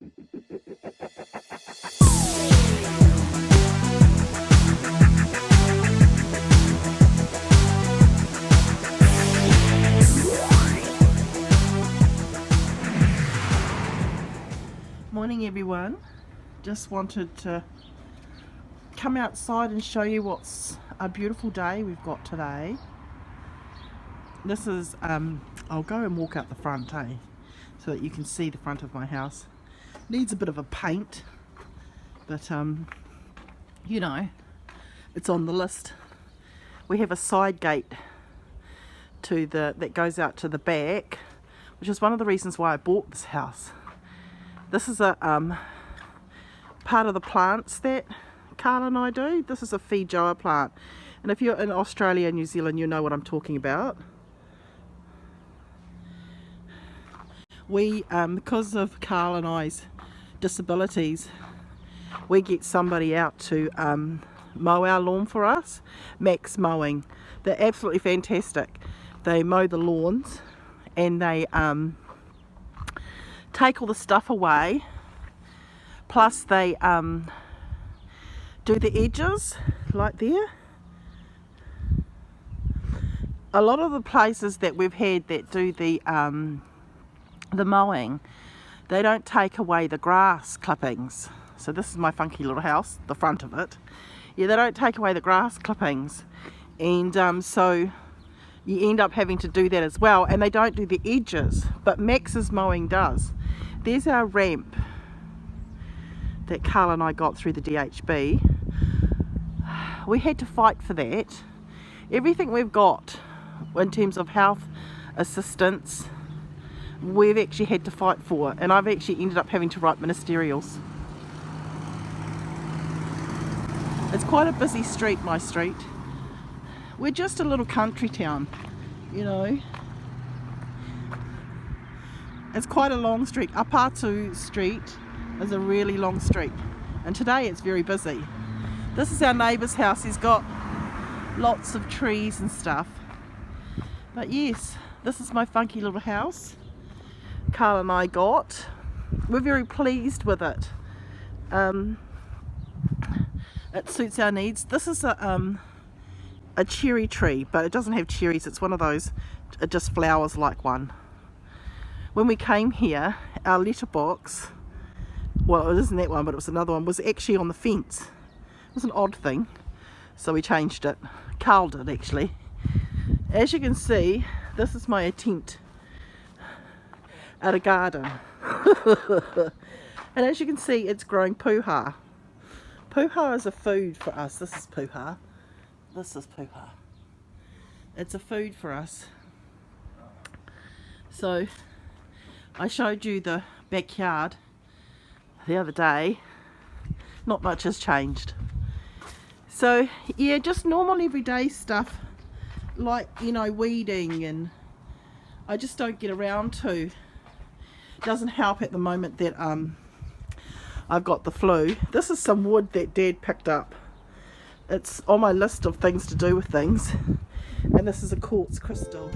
Morning everyone, just wanted to come outside and show you what's a beautiful day we've got today. This is, I'll go and walk out the front, so that you can see the front of my house. Needs a bit of a paint, but you know, it's on the list. We have a side gate that goes out to the back, which is one of the reasons why I bought this house. This is a part of the plants that Carl and I do. This is a Fibro plant, and if you're in Australia and New Zealand, you know what I'm talking about. We, because of Carl and I's disabilities, we get somebody out to mow our lawn for us. Max Mowing. They're absolutely fantastic. They mow the lawns and they take all the stuff away, plus they do the edges like there. A lot of the places that we've had that do the mowing, they don't take away the grass clippings. So this is my funky little house, the front of it. Yeah, they don't take away the grass clippings, and so you end up having to do that as well, and they don't do the edges, but Max's mowing does. There's our ramp that Carl and I got through the DHB. We had to fight for that. Everything we've got in terms of health assistance, we've actually had to fight for, and I've actually ended up having to write ministerials. It's quite a busy street, my street. We're just a little country town, you know. It's quite a long street. Apatu Street is a really long street, and today it's very busy. This is our neighbour's house. He's got lots of trees and stuff. But yes, this is my funky little house Carl and I got. We're very pleased with it. It suits our needs. This is a cherry tree, but it doesn't have cherries. It's one of those, it just flowers like one. When we came here, our letterbox, well, it isn't that one, but it was another one, was actually on the fence. It was an odd thing, so we changed it. Carl did, actually. As you can see, this is my attempt at a garden. And as you can see, it's growing puha. Puha is a food for us. This is puha. This is puha. It's a food for us. So I showed you the backyard the other day. Not much has changed. So yeah, just normal everyday stuff like, you know, weeding, and I just don't get around to. Doesn't help at the moment that I've got the flu. This is some wood that Dad picked up. It's on my list of things to do with things, and this is a quartz crystal.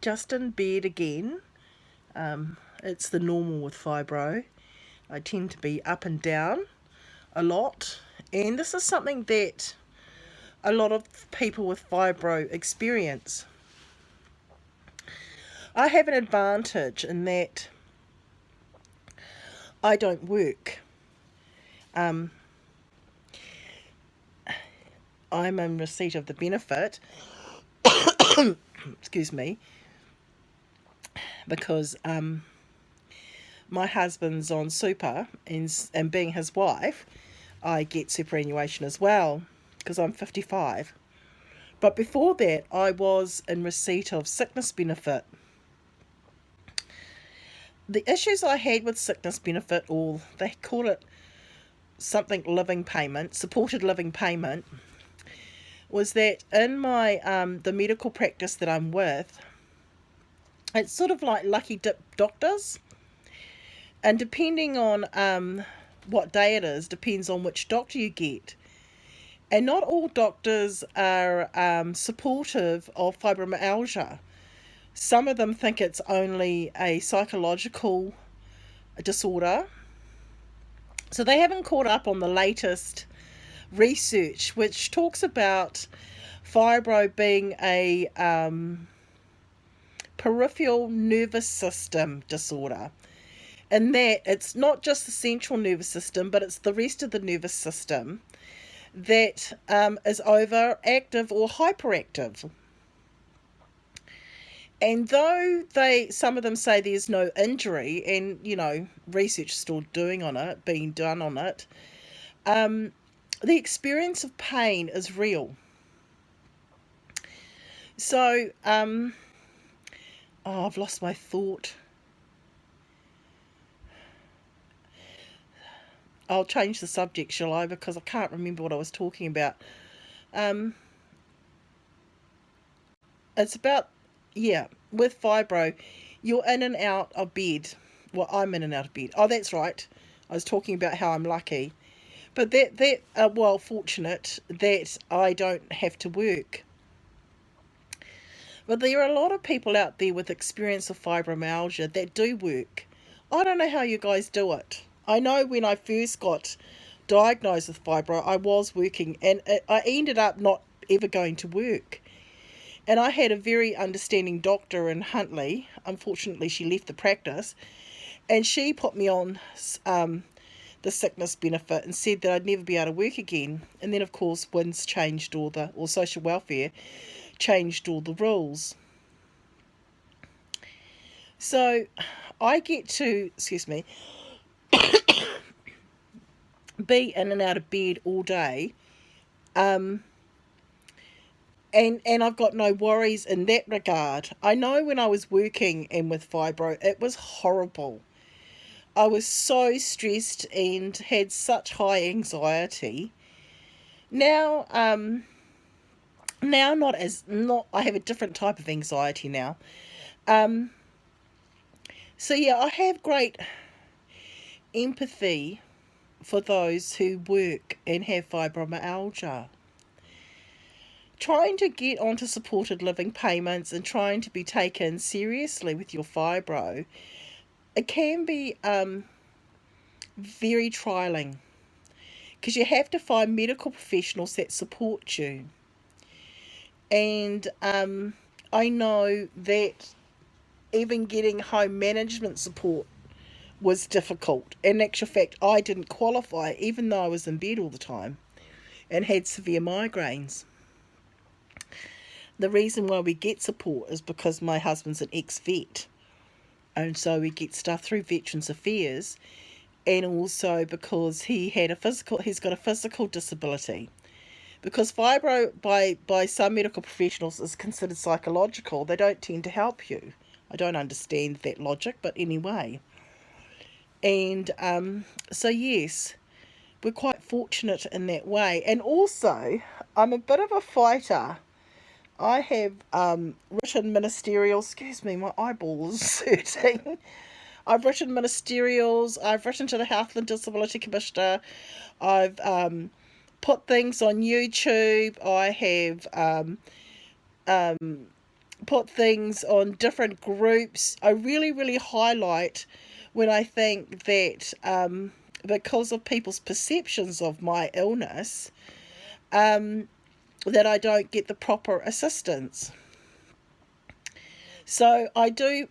Just in bed again. It's the normal with fibro. I tend to be up and down a lot, and this is something that a lot of people with fibro experience. I have an advantage in that I don't work. I'm in receipt of the benefit, excuse me, because my husband's on super, and being his wife, I get superannuation as well because I'm 55. But before that, I was in receipt of sickness benefit. The issues I had with sickness benefit, or they call it something living payment, supported living payment, was that in my the medical practice that I'm with, it's sort of like lucky dip doctors, and depending on what day it is, depends on which doctor you get. And not all doctors are supportive of fibromyalgia. Some of them think it's only a psychological disorder. So they haven't caught up on the latest research, which talks about fibro being a peripheral nervous system disorder. And that it's not just the central nervous system, but it's the rest of the nervous system that is overactive or hyperactive. And though some of them say there's no injury, and research is still being done on it, the experience of pain is real. So, I've lost my thought. I'll change the subject, shall I? Because I can't remember what I was talking about. It's about, with fibro, you're in and out of bed. Well, I'm in and out of bed. Oh, that's right. I was talking about how I'm lucky. But fortunate that I don't have to work. But there are a lot of people out there with experience of fibromyalgia that do work. I don't know how you guys do it. I know when I first got diagnosed with fibro, I was working, and I ended up not ever going to work. And I had a very understanding doctor in Huntley. Unfortunately, she left the practice, and she put me on the sickness benefit and said that I'd never be able to work again. And then, of course, WINS changed or social welfare changed all the rules. So I get to, be in and out of bed all day, and I've got no worries in that regard. I know when I was working and with fibro, it was horrible. I was so stressed and had such high anxiety. Now, I have a different type of anxiety now. So yeah, I have great empathy for those who work and have fibromyalgia. Trying to get onto supported living payments and trying to be taken seriously with your fibro, it can be very trialing, because you have to find medical professionals that support you. And I know that even getting home management support was difficult. In actual fact, I didn't qualify, even though I was in bed all the time and had severe migraines. The reason why we get support is because my husband's an ex-vet, and so we get stuff through Veterans Affairs, and also because he's got a physical disability. Because fibro by some medical professionals is considered psychological, they don't tend to help you. I don't understand that logic, but anyway. And so yes, we're quite fortunate in that way. And also, I'm a bit of a fighter. I have written ministerial, excuse me, my eyeball is hurting. I've written ministerials, I've written to the Health and Disability Commissioner, I've put things on YouTube, I have put things on different groups. I really, really highlight when I think that because of people's perceptions of my illness, that I don't get the proper assistance. So I do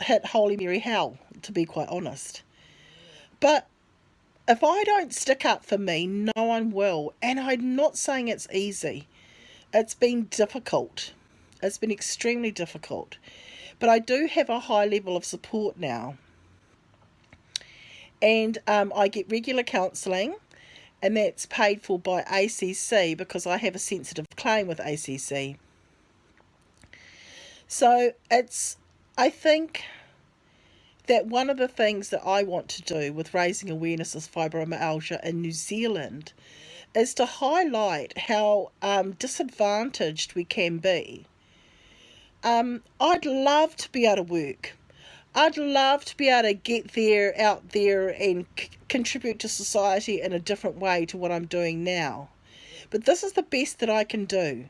hit Holy Mary hell, to be quite honest. But if I don't stick up for me, no one will. And I'm not saying it's easy. It's been difficult. It's been extremely difficult. But I do have a high level of support now. And I get regular counselling, and that's paid for by ACC because I have a sensitive claim with ACC. So I think that one of the things that I want to do with raising awareness of fibromyalgia in New Zealand is to highlight how disadvantaged we can be. I'd love to be able to work. I'd love to be able to get out there and contribute to society in a different way to what I'm doing now. But this is the best that I can do,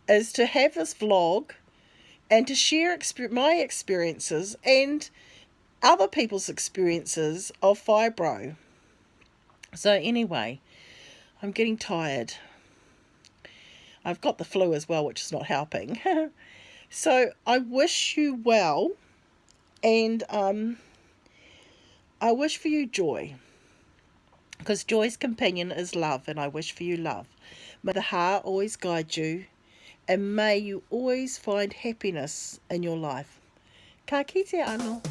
is to have this vlog and to share my experiences and other people's experiences of fibro. So anyway, I'm getting tired. I've got the flu as well, which is not helping. So I wish you well, and I wish for you joy, because joy's companion is love, and I wish for you love. May the heart always guide you, and may you always find happiness in your life. Ka kite anō.